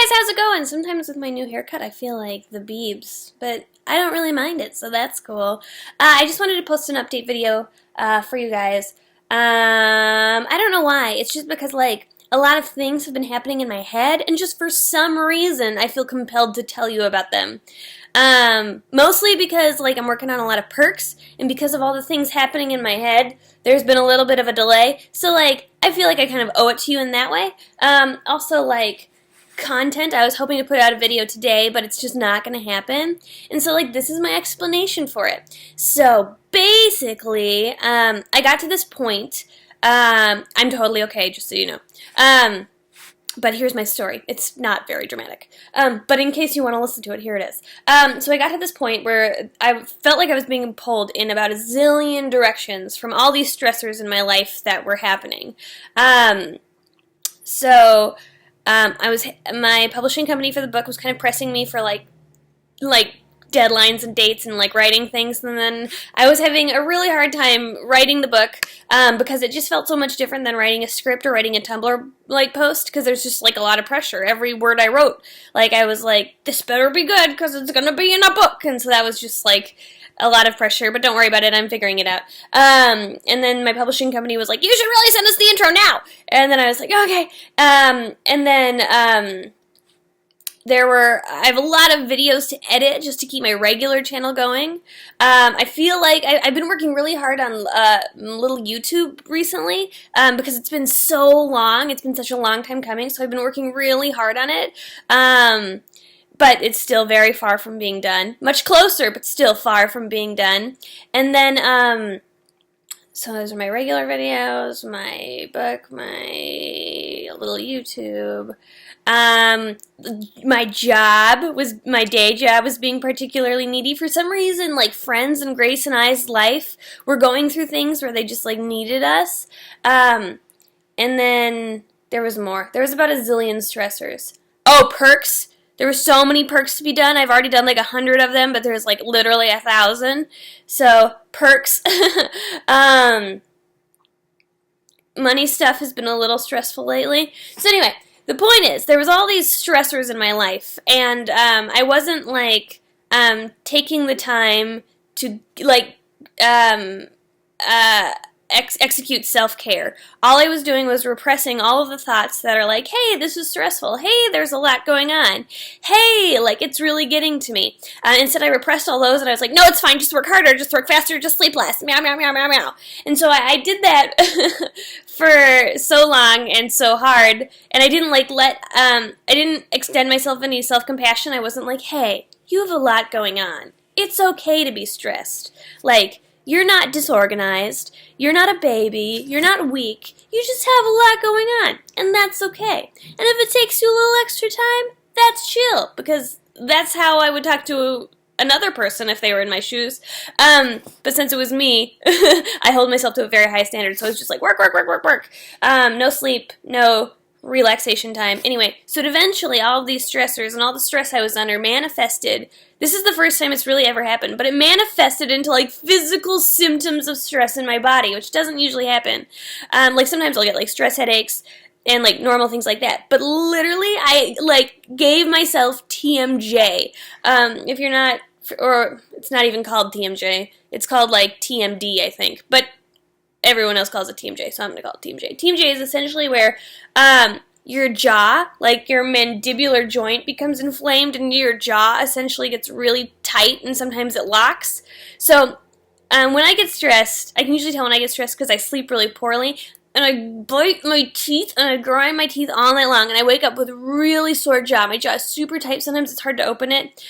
guys, how's it going? Sometimes with my new haircut, I feel like the Biebs, but I don't really mind it, so that's cool. I just wanted to post an update video for you guys. I don't know why. It's just because, like, a lot of things have been happening in my head, and just for some reason, I feel compelled to tell you about them. Mostly because, like, I'm working on a lot of perks, and because of all the things happening in my head, there's been a little bit of a delay. So, like, I feel like I kind of owe it to you in that way. Also, like, content. I was hoping to put out a video today, but it's just not going to happen. And so, like, this is my explanation for it. So, basically, I got to this point. I'm totally okay, just so you know. But here's my story. It's not very dramatic. But in case you want to listen to it, here it is. So I got to this point where I felt like I was being pulled in about a zillion directions from all these stressors in my life that were happening. My publishing company for the book was kind of pressing me for like deadlines and dates and like writing things, and then I was having a really hard time writing the book because it just felt so much different than writing a script or writing a Tumblr like post, because there's just like a lot of pressure. Every word I wrote, like I was like, this better be good because it's gonna be in a book, and so that was just like a lot of pressure, but don't worry about it, I'm figuring it out. And then my publishing company was like, you should really send us the intro now, and then I was like, okay. And then I have a lot of videos to edit just to keep my regular channel going. I feel like I've been working really hard on little YouTube recently because it's been so long. It's been such a long time coming, so I've been working really hard on it. But it's still very far from being done. Much closer, but still far from being done. And then, so those are my regular videos, my book, my little YouTube. My day job was being particularly needy. For some reason, like, Friends and Grace and I's life were going through things where they just, like, needed us. And then there was more. There was about a zillion stressors. Oh, perks. There were so many perks to be done. I've already done like 100 of them, but there's like literally 1,000. So, perks. Money stuff has been a little stressful lately. So anyway, the point is, there was all these stressors in my life, and I wasn't like taking the time to like execute self-care. All I was doing was repressing all of the thoughts that are like, hey, this is stressful. Hey, there's a lot going on. Hey, like, it's really getting to me. Instead, I repressed all those, and I was like, no, it's fine. Just work harder. Just work faster. Just sleep less. Meow, meow, meow, meow, meow. And so I did that for so long and so hard, and I didn't, like, I didn't extend myself any self-compassion. I wasn't like, hey, you have a lot going on. It's okay to be stressed. Like, you're not disorganized, you're not a baby, you're not weak, you just have a lot going on, and that's okay. And if it takes you a little extra time, that's chill, because that's how I would talk to another person if they were in my shoes. But since it was me, I hold myself to a very high standard, so I was just like, work, work, work, work, work. No sleep, no relaxation time. Anyway, so eventually all of these stressors and all the stress I was under manifested. This is the first time it's really ever happened, but it manifested into like physical symptoms of stress in my body, which doesn't usually happen. Like sometimes I'll get like stress headaches and like normal things like that, but literally I like gave myself TMJ. If you're not, or it's not even called TMJ, it's called like TMD, I think, but everyone else calls it TMJ, so I'm going to call it TMJ. TMJ is essentially where your jaw, like your mandibular joint, becomes inflamed, and your jaw essentially gets really tight, and sometimes it locks. So when I get stressed, I can usually tell when I get stressed because I sleep really poorly, and I bite my teeth, and I grind my teeth all night long, and I wake up with a really sore jaw. My jaw is super tight. Sometimes it's hard to open it.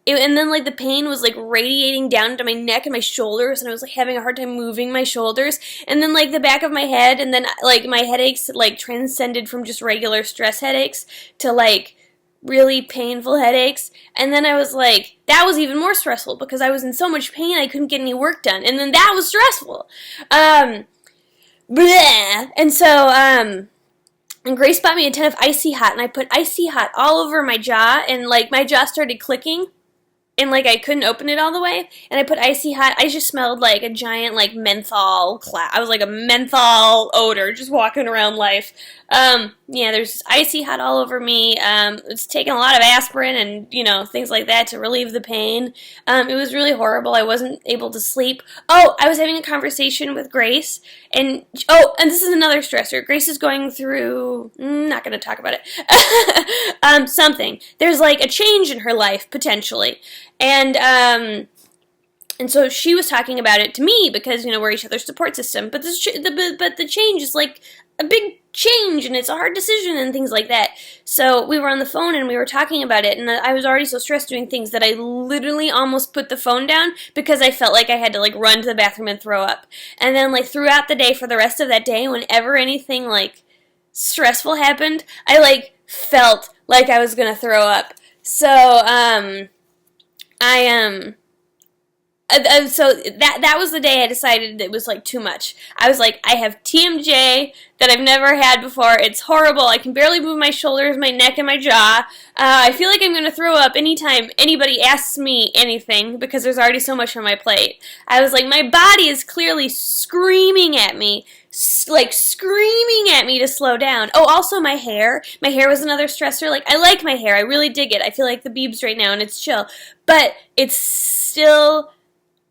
And then, like, the pain was, like, radiating down to my neck and my shoulders, and I was, like, having a hard time moving my shoulders. And then, like, the back of my head, and then, like, my headaches, like, transcended from just regular stress headaches to, like, really painful headaches. And then I was, like, that was even more stressful because I was in so much pain I couldn't get any work done. And then that was stressful. Bleh. And so, and Grace bought me a ton of Icy Hot, and I put Icy Hot all over my jaw, and, like, my jaw started clicking. and like I couldn't open it all the way, and I put icy hot. I just smelled like a giant like menthol cloud. I was like a menthol odor just walking around life. Yeah, there's icy hot all over me. It's taking a lot of aspirin and things like that to relieve the pain. It was really horrible. I wasn't able to sleep. Oh, I was having a conversation with Grace, and this is another stressor. Grace is going through. Not going to talk about it. Something. There's like a change in her life potentially. And so she was talking about it to me because we're each other's support system. But the change is like a big change, and it's a hard decision and things like that. So we were on the phone and we were talking about it, and I was already so stressed doing things that I literally almost put the phone down because I felt like I had to like run to the bathroom and throw up. And then like throughout the day, for the rest of that day, whenever anything like stressful happened, I like felt like I was gonna throw up. So so that was the day I decided it was like too much. I was like, I have TMJ that I've never had before. It's horrible. I can barely move my shoulders, my neck, and my jaw. I feel like I'm going to throw up anytime anybody asks me anything because there's already so much on my plate. I was like, my body is clearly screaming at me, like screaming at me to slow down. Oh, also my hair. My hair was another stressor. Like, I like my hair. I really dig it. I feel like the Biebs right now, and it's chill. But it's still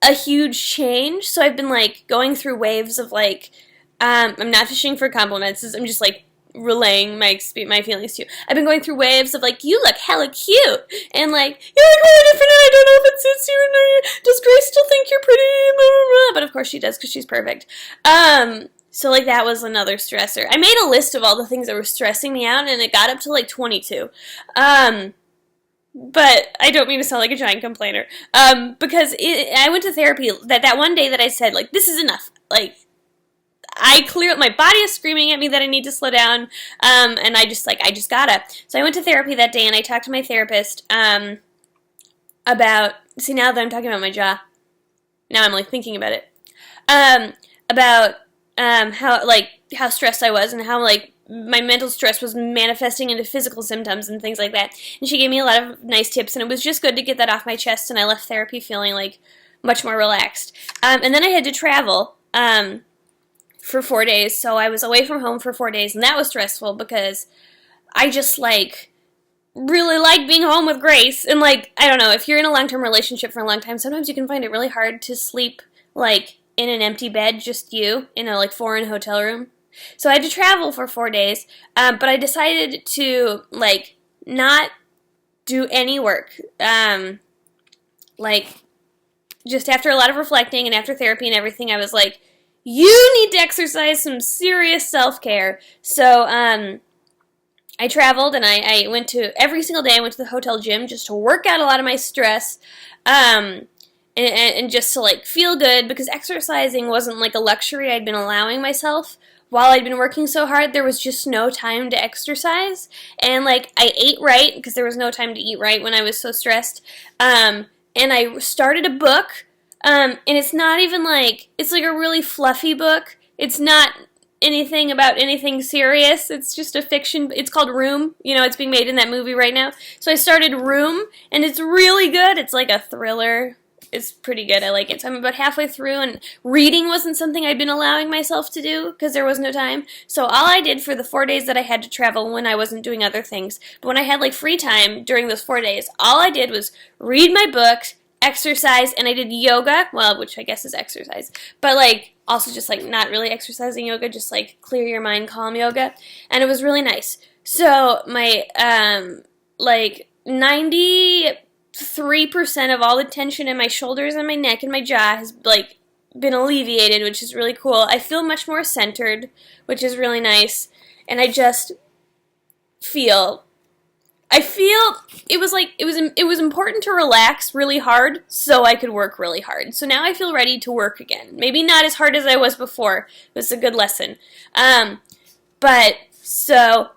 a huge change, so I've been like going through waves of like I'm not fishing for compliments. I'm just like relaying my feelings to you. I've been going through waves of like, you look hella cute, and like, you look really different, and I don't know if it suits you, and does Grace still think you're pretty, blah, blah, blah. But of course she does because she's perfect. So like that was another stressor. I made a list of all the things that were stressing me out, and it got up to like 22. But I don't mean to sound like a giant complainer. Because I went to therapy that one day that I said, like, this is enough. Like, my body is screaming at me that I need to slow down. And I just gotta. So I went to therapy that day and I talked to my therapist, about, see, now that I'm talking about my jaw, now I'm like thinking about it, about, how stressed I was and how, like, my mental stress was manifesting into physical symptoms and things like that. And she gave me a lot of nice tips, and it was just good to get that off my chest, and I left therapy feeling, like, much more relaxed. And then I had to travel for 4 days, so I was away from home for 4 days, and that was stressful because I just, like, really like being home with Grace. And, like, I don't know, if you're in a long-term relationship for a long time, sometimes you can find it really hard to sleep, like, in an empty bed, just you, in a, like, foreign hotel room. So I had to travel for 4 days, but I decided to, like, not do any work. Like, just after a lot of reflecting and after therapy and everything, I was like, you need to exercise some serious self-care. So, I traveled, and I went to, every single day I went to the hotel gym just to work out a lot of my stress, and just to, like, feel good, because exercising wasn't, like, a luxury I'd been allowing myself. While I'd been working so hard, there was just no time to exercise, and, like, I ate right, because there was no time to eat right when I was so stressed, and I started a book, and it's not even, like, it's, like, a really fluffy book. It's not anything about anything serious. It's just a fiction. It's called Room. It's being made in that movie right now. So I started Room, and it's really good. It's, like, a thriller. It's pretty good. I like it. So I'm about halfway through, and reading wasn't something I'd been allowing myself to do because there was no time. So all I did for the 4 days that I had to travel, when I wasn't doing other things, but when I had, like, free time during those 4 days, all I did was read my books, exercise, and I did yoga, well, which I guess is exercise, but, like, also just, like, not really exercising yoga, just, like, clear your mind, calm yoga, and it was really nice. So my, like, 93% of all the tension in my shoulders and my neck and my jaw has, like, been alleviated, which is really cool. I feel much more centered, which is really nice, and I just feel it was important to relax really hard so I could work really hard. So now I feel ready to work again. Maybe not as hard as I was before. It was a good lesson. But So,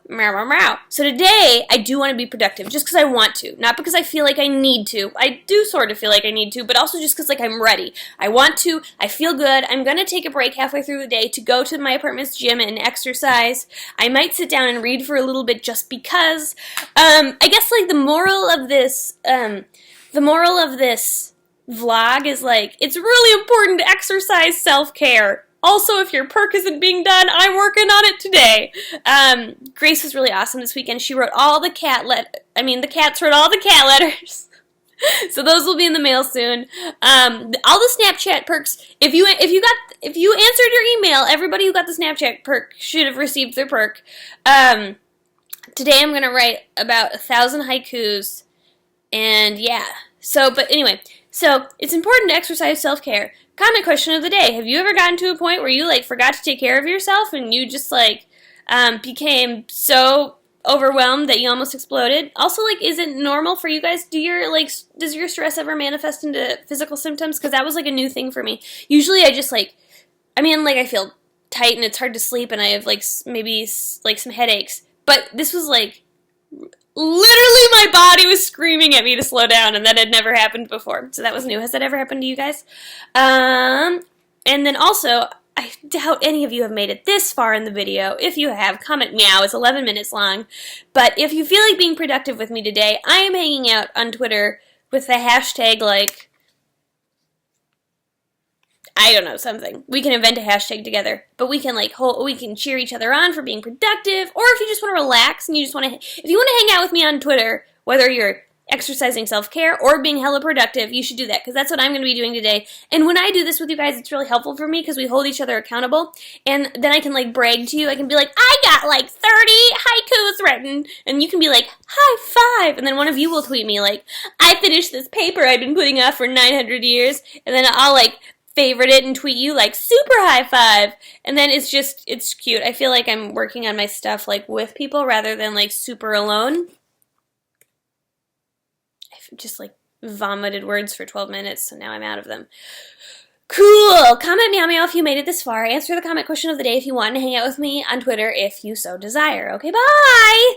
So today, I do want to be productive, just because I want to, not because I feel like I need to. I do sort of feel like I need to, but also just because, like, I'm ready. I want to, I feel good. I'm going to take a break halfway through the day to go to my apartment's gym and exercise. I might sit down and read for a little bit just because. I guess, like, the moral of this the moral of this vlog is like, it's really important to exercise self-care. Also, if your perk isn't being done, I'm working on it today. Grace was really awesome this weekend. She wrote all the the cats wrote all the cat letters. So those will be in the mail soon. All the Snapchat perks. If you answered your email, everybody who got the Snapchat perk should have received their perk. Today I'm gonna write about 1,000 haikus, and yeah. But anyway, it's important to exercise self-care. Comment question of the day: have you ever gotten to a point where you forgot to take care of yourself and you just became so overwhelmed that you almost exploded? Also, is it normal for you guys? Does your stress ever manifest into physical symptoms? Because that was a new thing for me. Usually I just I feel tight and it's hard to sleep and I have maybe some headaches. But this was literally my body was screaming at me to slow down, and that had never happened before. So that was new. Has that ever happened to you guys? And then also, I doubt any of you have made it this far in the video. If you have, comment meow. It's 11 minutes long. But if you feel like being productive with me today, I am hanging out on Twitter with the hashtag, I don't know, something. We can invent a hashtag together. But we can, we can cheer each other on for being productive. Or if you just want to relax and you just want to, if you want to hang out with me on Twitter, whether you're exercising self-care or being hella productive, you should do that, because that's what I'm going to be doing today. And when I do this with you guys, it's really helpful for me because we hold each other accountable, and then I can brag to you. I can be I got 30 haikus written, and you can be high five, and then one of you will tweet me I finished this paper I've been putting off for 900 years, and then I'll favorite it and tweet you super high five, and then it's cute. I feel like I'm working on my stuff with people rather than super alone. I've just vomited words for 12 minutes, so now I'm out of them. Cool! Comment meow meow if you made it this far. Answer the comment question of the day if you want to hang out with me on Twitter if you so desire. Okay, bye!